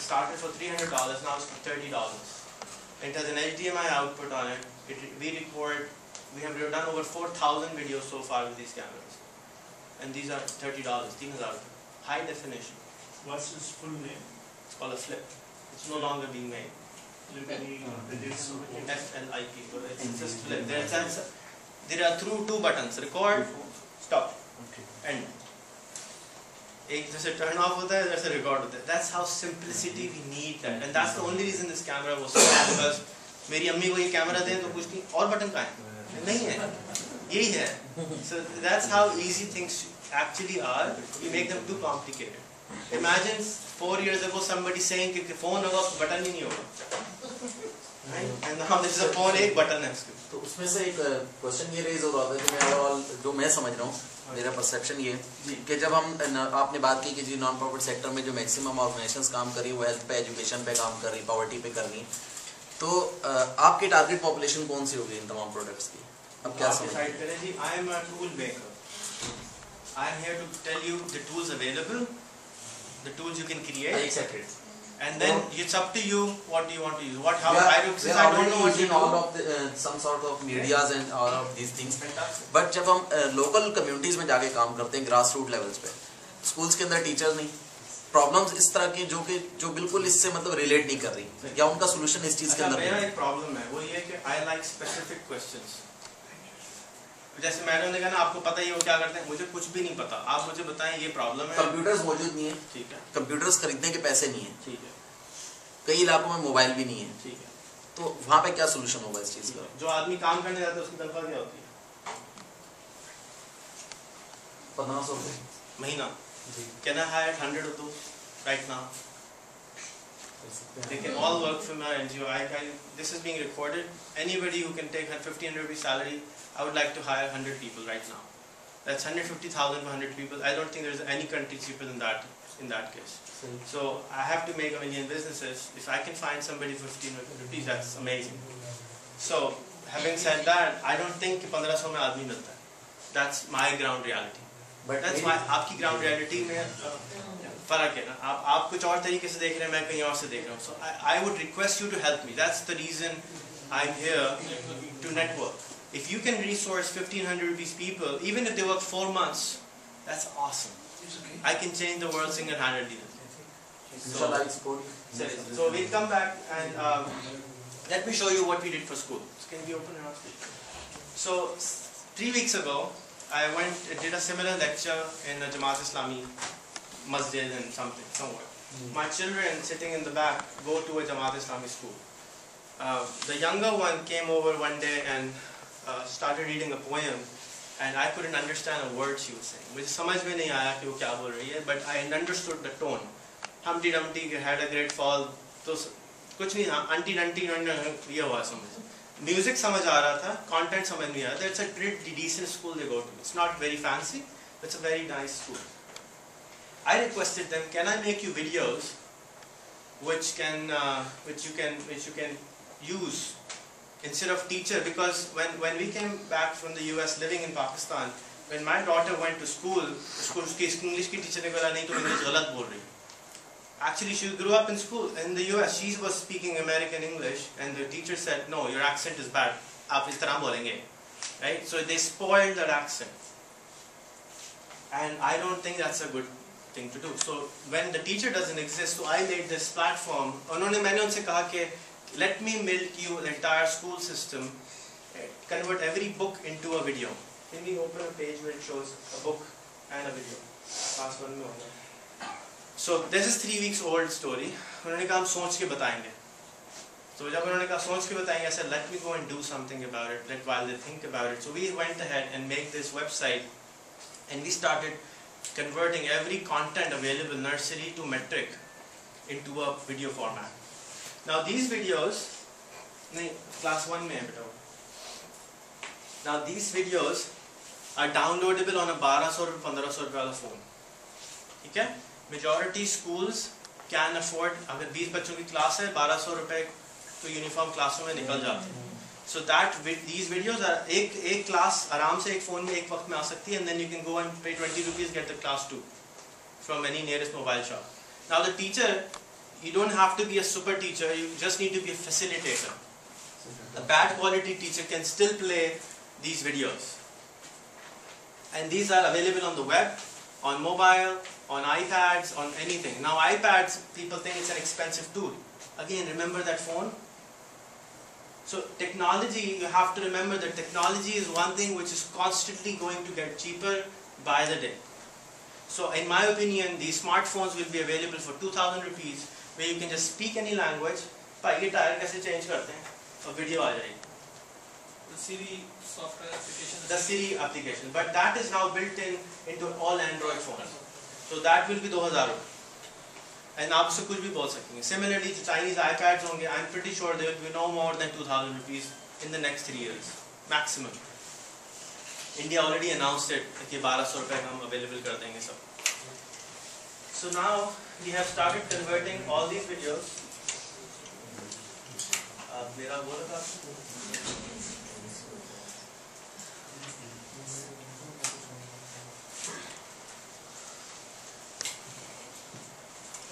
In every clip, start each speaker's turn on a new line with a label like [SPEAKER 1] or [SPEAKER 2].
[SPEAKER 1] started for $300, now it's $30. It has an HDMI output on it. We have done over 4,000 videos so far with these cameras. And these are $30, 3,000. High definition.
[SPEAKER 2] What's its full name?
[SPEAKER 1] It's called a flip. It's no longer being made. FLIP. It's just flip. There are two buttons. Record, stop, end. एक जैसे turn off होता है, जैसे record होता है. That's how simplicity we need that. And that's the only reason this camera was sold. Because मेरी अम्मी को ये कैमरा दें तो पूछती और बटन कहाँ है? नहीं है. यही है. So that's how easy things actually are. We make them too complicated. Imagine 4 years ago somebody saying कि phone होगा बटन ही नहीं होगा. And now this is a phone, एक बटन है उसके.
[SPEAKER 3] तो उसमें से एक क्वेश्चन ये रेज हो रहा था कि मैं ओवरऑल जो मैं समझ रहा हूँ, मेरा परसेप्शन ये कि जब हम आपने बात की कि जी नॉन प्रॉफिट सेक्टर में जो मैक्सिमम ऑर्गेनाइजेशंस काम कर रही है वो हेल्थ पे, एजुकेशन पे काम कर रही, पॉवर्टी पे कर रही, तो आपकी टारगेट पॉपुलेशन कौन सी होगी इन तमाम प्रोडक्ट्स की? अब क्या
[SPEAKER 1] डिसाइड करें जी? I am a tool maker. I am here to tell you the tools available, the tools you can create.
[SPEAKER 3] I accept it.
[SPEAKER 1] And then it's up to you what you want to use. What, how,
[SPEAKER 3] I
[SPEAKER 1] don't know what you do.
[SPEAKER 3] all of some sort of medias and all of these things. But जब हम local communities में जाके काम करते हैं grassroots levels पे, schools के अंदर teachers नहीं, problems इस तरह की जो बिल्कुल इससे मतलब relate नहीं कर रही, या उनका solution इस चीज के अंदर
[SPEAKER 1] मेरा एक problem है, वो ये कि I like specific questions. जैसे मैडम ने कहा ना, आपको पता ही वो क्या करते हैं, मुझे कुछ भी नहीं पता, आप मुझे बताएं ये प्रॉब्लम है.
[SPEAKER 3] कंप्यूटर्स मौजूद नहीं है,
[SPEAKER 1] ठीक है.
[SPEAKER 3] कंप्यूटर्स खरीदने के पैसे नहीं है,
[SPEAKER 1] ठीक है.
[SPEAKER 3] कई इलाकों में मोबाइल भी नहीं है,
[SPEAKER 1] ठीक है.
[SPEAKER 3] तो वहाँ पे क्या सोल्यूशन होगा इस चीज का?
[SPEAKER 1] जो आदमी काम करने जाता है उसकी तनख्वाह क्या होती है?
[SPEAKER 3] 1500
[SPEAKER 1] महीना. Can I hire 100 of those right now? They can all work for my NGO. This is being recorded. Anybody who can take 1,500 rupee salary, I would like to hire 100 people right now. That's 150,000 for 100 people. I don't think there's any country cheaper than that in that case. So I have to make 1 million businesses. If I can find somebody for 1,500 rupees, that's amazing. So having said that, I don't think 1500 में आदमी मिलता है. That's my ground reality. But that's my आपकी ground reality में फर्क है ना. आप कुछ और तरीके से देख रहे हैं, मैं कहीं और से देख रहा हूँ. So I would request you to help me. That's the reason I'm here to network. If you can resource 1,500 rupees people, even if they work 4 months, that's awesome. I can change the world single-handedly. So we'll come back and let me show you what we did for school. Can we open it up? So 3 weeks ago, I did a similar lecture in a Jamaat Islami masjid and somewhere. My children sitting in the back go to a Jamaat Islami school. The younger one came over one day and started reading a poem, and I couldn't understand a word she was saying. मुझे समझ में नहीं आया कि वो क्या बोल रही है, but I understood the tone. Humpty Dumpty had a great fall. तो कुछ नहीं था. Aunty Dunty ये हुआ समझ. Music समझ आ रहा था, content समझ नहीं आ रहा था. It's a pretty decent school they go to. It's not very fancy, but it's a very nice school. I requested them, can I make you videos which you can use instead of teacher? Because when we came back from the US living in Pakistan, when my daughter went to school उसकी English की teacher ने बोला नहीं तुम English गलत बोल रही. Actually, she grew up in school in the US. She was speaking American English, and the teacher said, "No, your accent is bad. आप इस तरह बोलेंगे." Right? So they spoiled that accent, and I don't think that's a good thing to do. So when the teacher doesn't exist, so I made this platform. मैंने उनसे कहा कि let me milk you the entire school system, convert every book into a video. Can we open a page where it shows a book and a video? Last one में होगा. So this is 3 weeks old story. उन्होंने कहा हम सोच के बताएंगे. So जब उन्होंने कहा सोच के बताएंगे, I said let me go and do something about it. While they think about it. So we went ahead and made this website, and we started converting every content available nursery to metric into a video format. Now these videos, class 1 में है बेटा. Now these videos are downloadable on a 1200-1500 रुपए वाला phone. ठीक है? Majority schools can afford, अगर 20 बच्चों की क्लास है 1200 रुपए तो यूनिफॉर्म क्लासों में निकल जाते हैं. So that these videos are एक क्लास आराम से एक फ़ोन में एक वक्त में आ सकती है, and then you can go and pay 20 rupees, get the class 2 from any nearest mobile shop. Now the teacher you don't have to be a super teacher, you just need to be a facilitator. A bad quality teacher can still play these videos. And these are available on the web, on mobile, on iPads, on anything. Now iPads, people think it's an expensive tool. Again, remember that phone? So technology, you have to remember that technology is one thing which is constantly going to get cheaper by the day. So in my opinion, these smartphones will be available for 2,000 rupees, where you can just speak any language. भाई ये tyre कैसे change करते हैं? और video आ जाएगी.
[SPEAKER 2] The Siri software application.
[SPEAKER 1] The Siri application, but that is now built into all Android phones. So that will be 2,000 रुपये. And आप उससे कुछ भी बोल सकेंगे. Similarly, जो Chinese iPads होंगे, I'm pretty sure they will be no more than 2,000 rupees in the next 3 years, maximum. India already announced it कि 1,200 रुपये का हम available कर देंगे सब. So now we have started converting all these videos. मेरा बोल रहा था.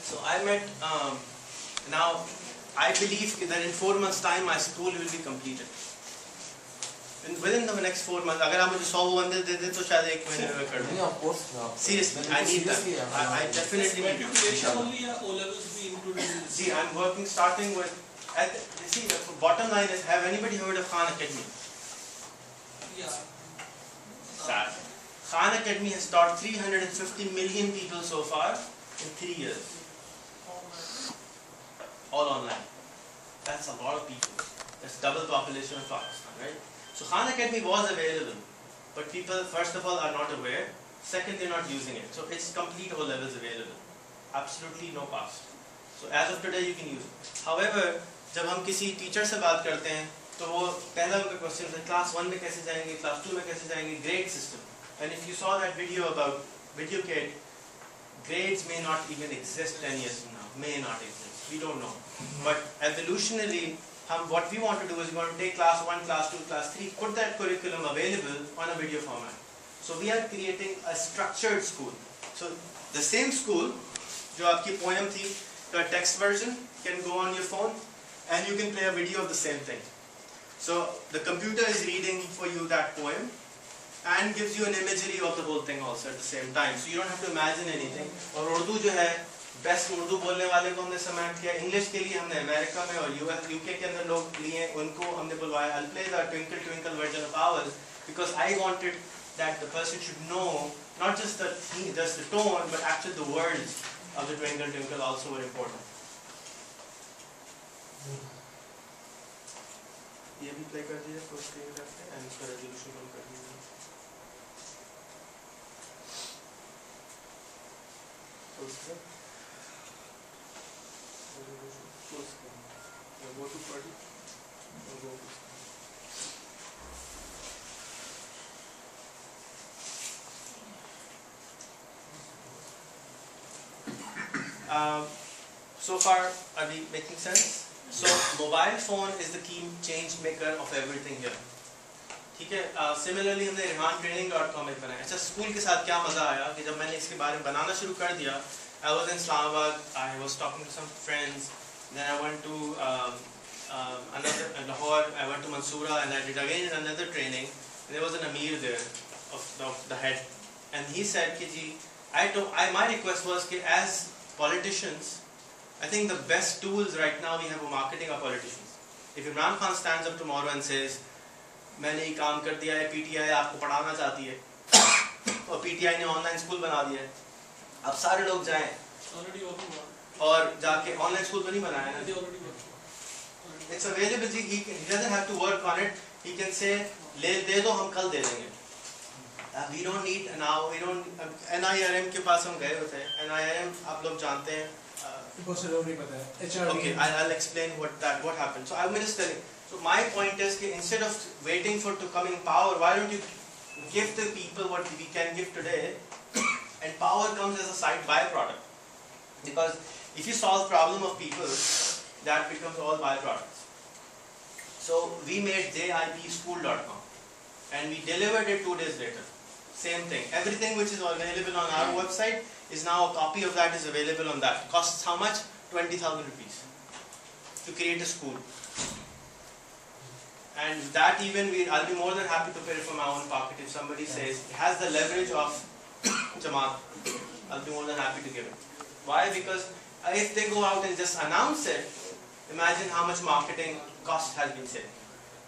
[SPEAKER 1] So I met, now I believe that in 4 months time my school will be completed. Within the next 4 months, अगर आप मुझे 100 बंदे दे दे तो शायद 1 महीने में कर दूँ.
[SPEAKER 3] Of course.
[SPEAKER 1] Seriously, I need that. I definitely need it.
[SPEAKER 2] Matriculation only or O-levels be included in this?
[SPEAKER 1] See, I'm working starting with, see, the bottom line is, have anybody heard of Khan Academy?
[SPEAKER 2] Yeah.
[SPEAKER 1] Sad. Khan Academy has taught 350 million people so far in 3 years. All online. That's a lot of people. That's double population of Pakistan, right? So Khan Academy was available, but people first of all are not aware. Second, they're not using it. So it's complete O levels available. Absolutely no cost. So as of today, you can use it. However, जब हम किसी teacher से बात करते हैं, तो वो पहला उनका क्वेश्चन है क्लास 1 में कैसे जाएंगे, क्लास 2 में कैसे जाएंगे, grade system. And if you saw that video about Video Kid, grades may not even exist 10 years from now. May not exist. We don't know. But evolutionarily, what we want to do is we want to take class 1, class 2, class 3, put that curriculum available on a video format. So we are creating a structured school. So the same school, जो आपकी poem थी, the text version can go on your phone and you can play a video of the same thing. So the computer is reading for you that poem and gives you an imagery of the whole thing also at the same time. So you don't have to imagine anything. और उर्दू जो है, best Urdu बोलने वाले को हमने select किया. English के लिए हमने अमेरिका में और यूके के अंदर लोग लिए, उनको हमने बुलवाया. I'll play the Twinkle Twinkle version of ours because I wanted that the person should know not just the theme, just the tone, but actually the words of the Twinkle Twinkle also were important. ये भी play कर दीजिए full screen करके and इसका resolution कम कर दीजिए. Full screen. Go to party. Go to so far, are we making sense? So, mobile phone is the key change maker of everything here. ठीक है. Similarly, हमने rehan.com एक बनाया. अच्छा, स्कूल के साथ क्या मजा आया कि जब मैंने इसके बारे में बनाना शुरू कर दिया. I was in Islamabad. I was talking to some friends. Then I went to Lahore. I went to Mansoura, and I did again another training. And there was an Amir there of the head, and he said, "Ki my request was that as politicians, I think the best tools right now we have for marketing are politicians. If Imran Khan stands up tomorrow and says, मैंने ये काम कर दिया है, PTI आपको पढ़ाना चाहती है, और PTI ने ऑनलाइन स्कूल बना दिया है, अब सारे लोग जाएं और जाके ऑनलाइन स्कूल तो नहीं बनाया है. It's available. He doesn't have to work on it. He can say, दे दो हम कल दे देंगे. We don't need now. We don't. NIRM के पास हम गए होते हैं. NIRM आप लोग जानते हैं. Okay, I'll explain what happened. So I'm just telling. So my point is that instead of waiting for to come in power, why don't you give the people what we can give today, and power comes as a side byproduct. Because if you solve problem of people, that becomes all byproducts. So we made jipschool.com and we delivered it 2 days later. Same thing. Everything which is available on our website is now a copy of that is available on that. Costs how much? 20,000 rupees to create a school. And that even, I'll be more than happy to pay it from my own pocket if somebody says it has the leverage of Jamaat. I'll be more than happy to give it. Why? Because if they go out and just announce it, imagine how much marketing cost has been saved.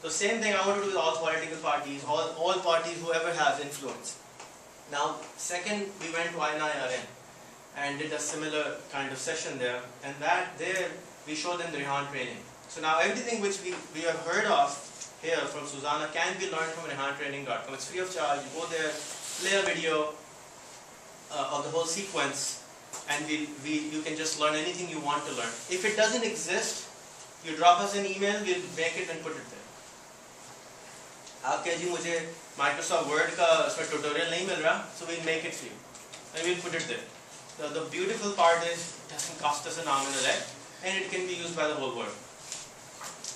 [SPEAKER 1] So same thing I want to do with all political parties, all parties, whoever has influence. Now, second, we went to INIRM and did a similar kind of session there, and there we showed them the Rehan training. So now everything which we have heard of here from Susanna can be learned from rehantraining.com. It's free of charge. You go there, play a video of the whole sequence, and you can just learn anything you want to learn. If it doesn't exist, you drop us an email, we'll make it and put it there. आप कह जी मुझे Microsoft Word का उसमें tutorial नहीं मिल रहा, so we'll make it for you, and we'll put it there. The beautiful part is it doesn't cost us an arm and a leg, and it can be used by the whole world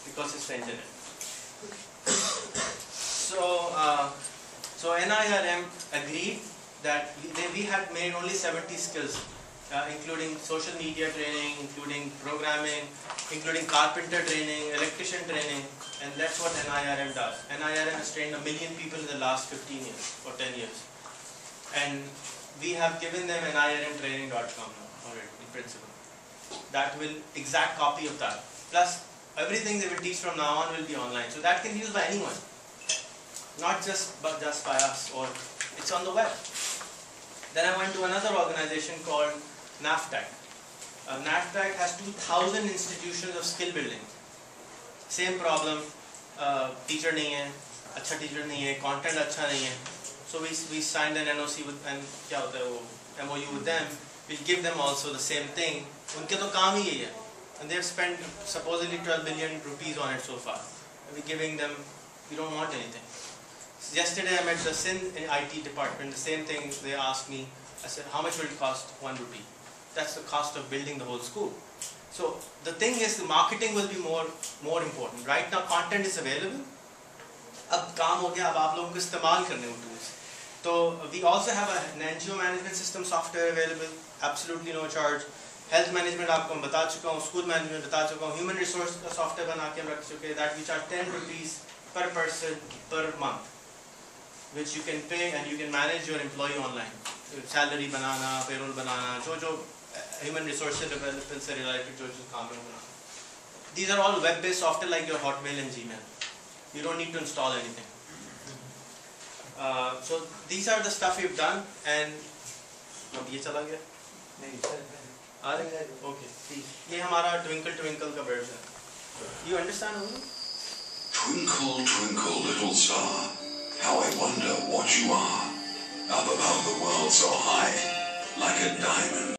[SPEAKER 1] because it's the internet. So NIRM agreed that we had made only 70 skills, including social media training, including programming, including carpenter training, electrician training, and that's what NIRM does. NIRM has trained 1 million people in the last 15 years or 10 years. And we have given them nirmtraining.com already in principle. That will exact copy of that. Plus everything they will teach from now on will be online. So that can be used by anyone. Not just by us, or it's on the web. Then I went to another organization called NAFTAC. NAFTAC has 2,000 institutions of skill building. Same problem, teacher nahi hai, अच्छा teacher nahi hai, content अच्छा nahi hai. So we signed an NOC with, and क्या होता है वो MOU with them. We'll give them also the same thing. उनके तो काम ही यही है. And they've spent supposedly 12 billion rupees on it so far. And we're giving them, we don't want anything. Yesterday I met the SIN IT department, the same thing they asked me. I said, how much will it cost? 1 rupee. That's the cost of building the whole school. So the thing is, the marketing will be more important. Right now content is available. अब काम हो गया, अब आप लोगों को इस्तेमाल करने वो tools. So we also have an NGO management system software available, absolutely no charge. Health management आपको मैं बता चुका हूँ, school management बता चुका हूँ, human resource का software बना के हम रख चुके हैं, that we charge 10 rupees per person per month, which you can pay and you can manage your employee online. Salary banana, payroll बनाना, जो human resource development से related जो काम है बनाना. These are all web-based software like your Hotmail and Gmail. You don't need to install anything. So these are the stuff we've done, and अब ये चला गया? नहीं. Okay. ये हमारा twinkle twinkle का version. You understand?
[SPEAKER 4] Twinkle twinkle little star, how I wonder what you are. Up above the world so high, like a diamond.